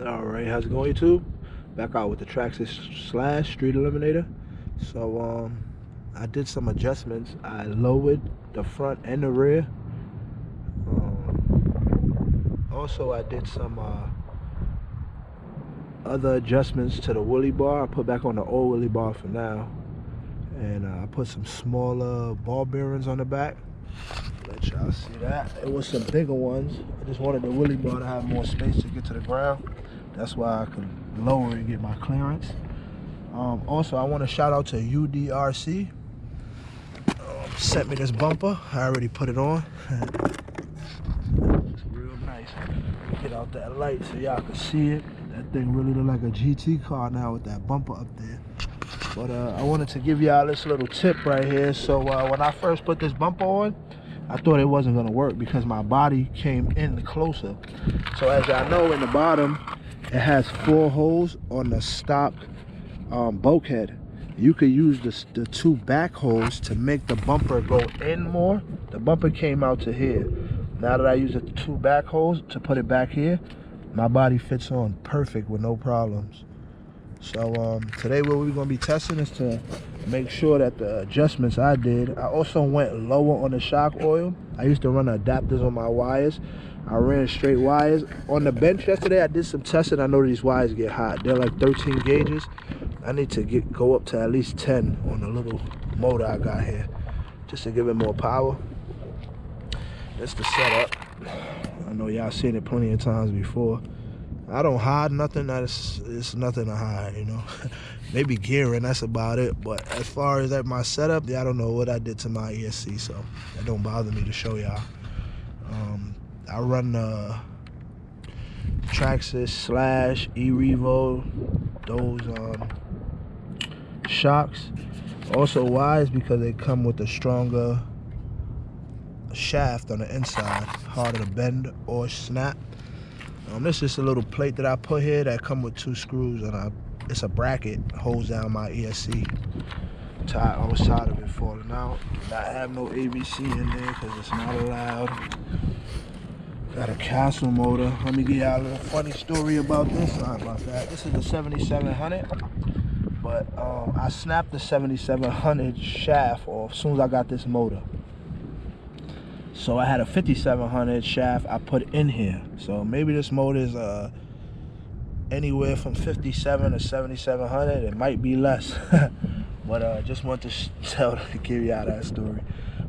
Alright, how's it going, YouTube? Back out with the Traxxas / Street Eliminator. So I did some adjustments. I lowered the front and the rear. Also I did some other adjustments to the wheelie bar. I put back on the old wheelie bar for now. And I put some smaller ball bearings on the back. Let y'all see that. It was some bigger ones. I just wanted the wheelie bar to have more space to get to the ground. That's why I could lower and get my clearance. Also, I want to shout out to UDRC. Sent me this bumper. I already put it on. It's real nice. Get out that light so y'all can see it. That thing really look like a GT car now with that bumper up there. But I wanted to give y'all this little tip right here. So when I first put this bumper on, I thought it wasn't gonna work because my body came in closer. So as y'all know, in the bottom, it has 4 holes on the stock bulkhead. You could use the 2 back holes to make the bumper go in more. The bumper came out to here. Now that I use the 2 back holes to put it back here, my body fits on perfect with no problems. So today what we're gonna be testing is to make sure that the adjustments I did. I also went lower on the shock oil. I used to run adapters on my wires. I ran straight wires. On the bench yesterday, I did some testing. I know these wires get hot. They're like 13 gauges. I need to go up to at least 10 on the little motor I got here, just to give it more power. That's the setup. I know y'all seen it plenty of times before. I don't hide nothing. It's nothing to hide, you know. Maybe gearing, that's about it. But as far as my setup, I don't know what I did to my ESC, so that don't bother me to show y'all. I run the Traxxas / E-Revo, those shocks. Also wise because they come with a stronger shaft on the inside, harder to bend or snap. This is just a little plate that I put here that come with 2 screws, and it's a bracket, holds down my ESC. I was tired of it falling out. I have no ABC in there because it's not allowed. Got a castle motor. Let me give y'all a little funny story about this. Sorry about that. This is a 7700, but I snapped the 7700 shaft off as soon as I got this motor. So I had a 5700 shaft I put in here. So maybe this motor is anywhere from 57 to 7700. It might be less. But just want to give y'all that story.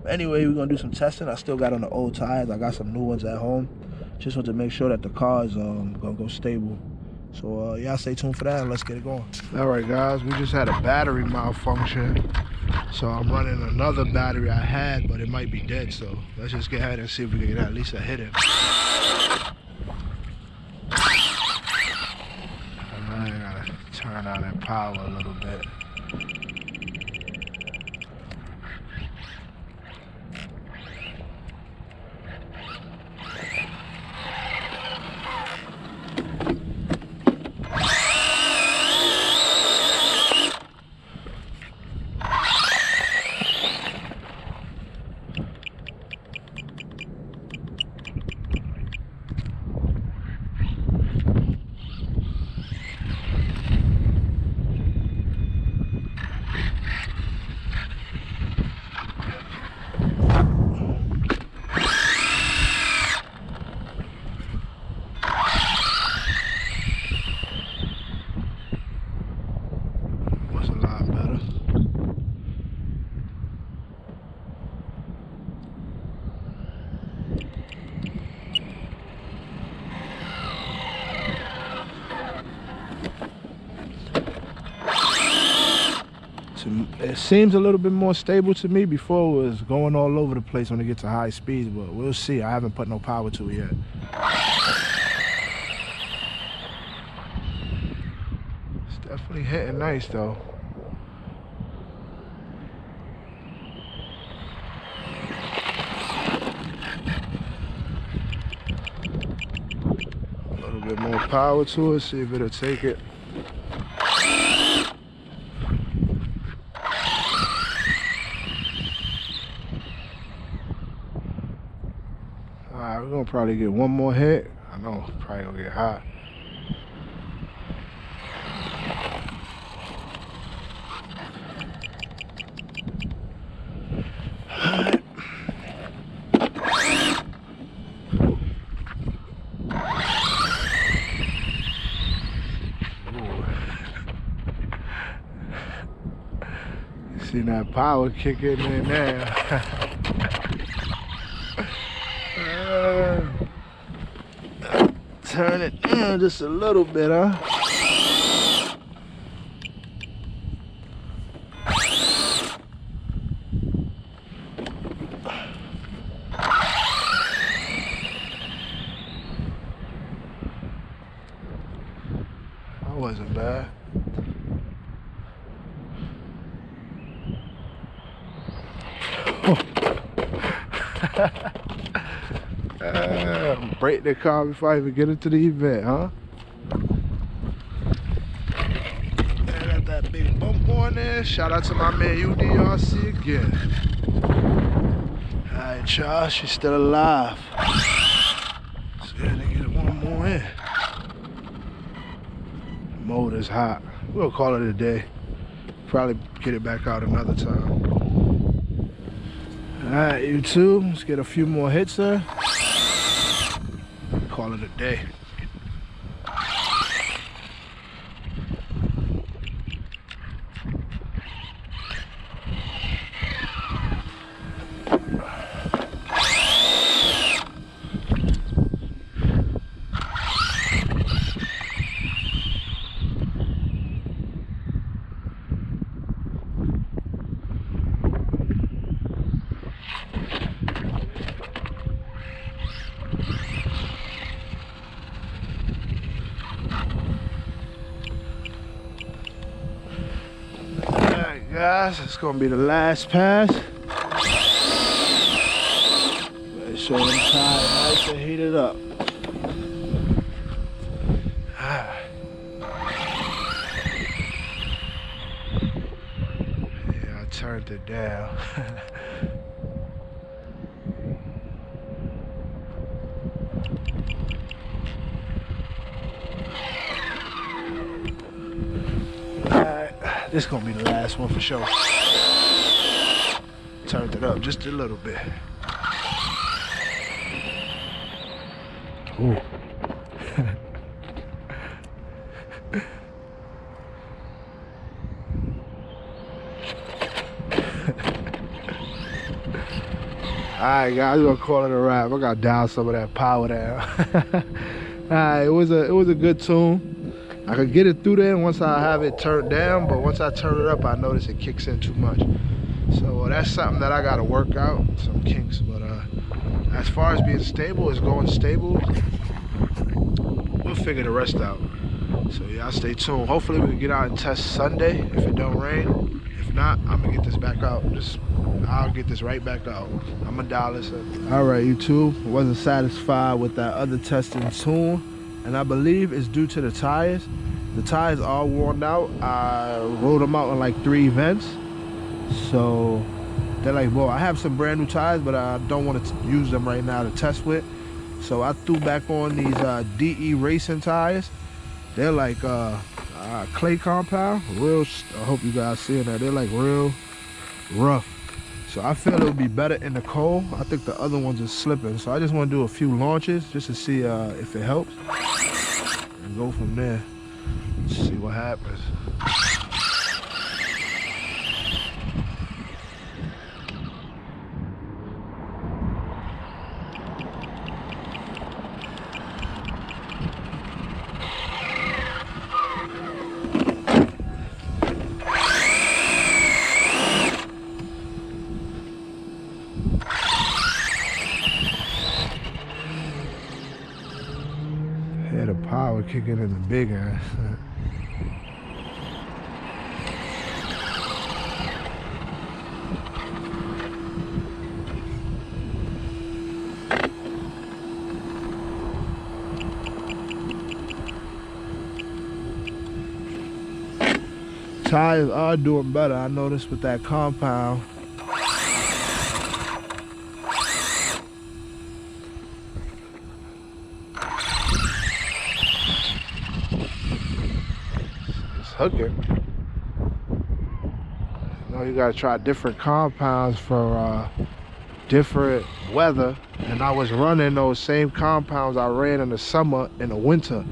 But anyway, we're gonna do some testing. I still got on the old tires. I got some new ones at home. Just want to make sure that the car is gonna go stable. So y'all stay tuned for that and let's get it going. All right, guys, we just had a battery malfunction. So I'm running another battery I had, but it might be dead. So let's just get ahead and see if we can get at least a hit in. I gotta turn on that power a little bit. It seems a little bit more stable to me. Before it was going all over the place when it gets to high speeds, but we'll see. I haven't put no power to it yet. It's definitely hitting nice though. A little bit more power to it, see if it'll take it. We're gonna probably get one more hit. I know, probably gonna get hot. Seen that power kicking in there. Turn it down just a little bit, huh? That wasn't bad. Break the car before I even get into the event, huh? I got that big bump on there. Shout out to my man UDRC again. Alright, y'all, she's still alive. So yeah, they get one more in. Motor's hot. We'll call it a day. Probably get it back out another time. Alright, you two, let's get a few more hits there. Call it a day. Guys, it's gonna be the last pass. Make sure them tires nice and heated up. Yeah, I turned it down. This is gonna be the last one for sure. Turned it up just a little bit. Ooh. Alright guys, we're gonna call it a wrap. I gotta dial some of that power down. Alright, it was a good tune. I could get it through there once I have it turned down, but once I turn it up, I notice it kicks in too much. So that's something that I gotta work out, some kinks. But as far as being stable, it's going stable. We'll figure the rest out. So y'all stay tuned. Hopefully we can get out and test Sunday if it don't rain. If not, I'm gonna get this back out. I'll get this right back out. I'm gonna dial this in. All right, you two. Wasn't satisfied with that other testing tune. And I believe it's due to the tires. The tires are worn out. I rolled them out in like 3 events. So they're like, well, I have some brand new tires, but I don't want to use them right now to test with. So I threw back on these DE racing tires. They're like clay compound. I hope you guys seeing that. They're like real rough. So I feel it would be better in the cold. I think the other ones are slipping. So I just want to do a few launches just to see if it helps. And go from there. See what happens. Yeah, the power kicking in the big end. Tires are doing better, I noticed, with that compound. It's hooking. You know, you gotta try different compounds for different weather. And I was running those same compounds I ran in the summer and the winter.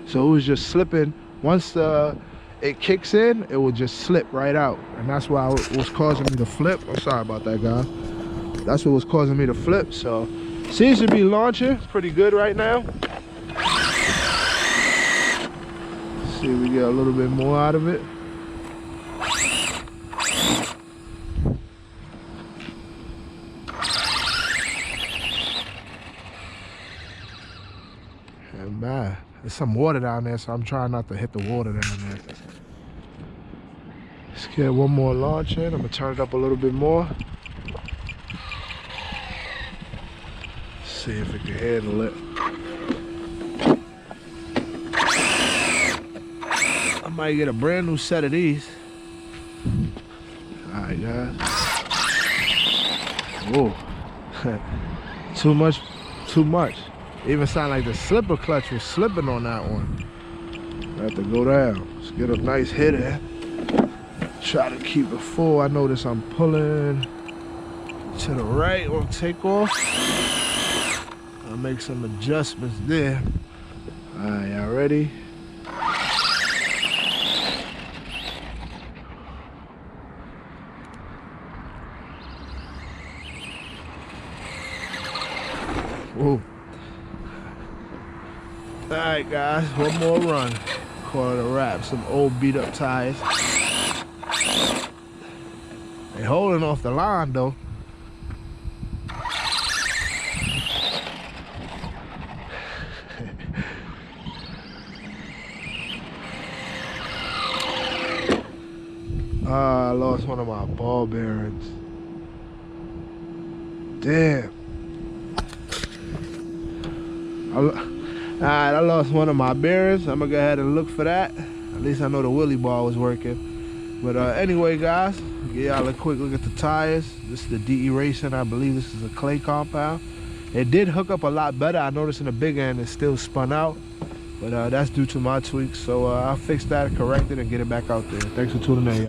So it was just slipping. Once it kicks in, it will just slip right out. And that's why it was causing me to flip. I'm sorry about that, guys. That's what was causing me to flip. So seems to be launching pretty good right now. See if we get a little bit more out of it. And man, there's some water down there, so I'm trying not to hit the water down there. Let's get one more launch in. I'm gonna turn it up a little bit more. See if it can handle it. I might get a brand new set of these. All right, guys. Whoa. Too much. Even sound like the slipper clutch was slipping on that one. I have to go down. Let's get a nice hit in. Try to keep it full. I notice I'm pulling to the right on takeoff. I'll make some adjustments there. All right, y'all ready? Whoa. All right, guys, one more run. Call it a wrap. Some old beat up tires. They holding off the line though. I lost one of my ball bearings. Damn. Alright, I lost one of my bearings. I'm gonna go ahead and look for that. At least I know the wheelie bar was working. But anyway, guys, give y'all a quick look at the tires. This is the DE Racing. I believe this is a clay compound. It did hook up a lot better. I noticed in the big end it still spun out. But that's due to my tweaks. So I'll fix that, correct it, and get it back out there. Thanks for tuning in.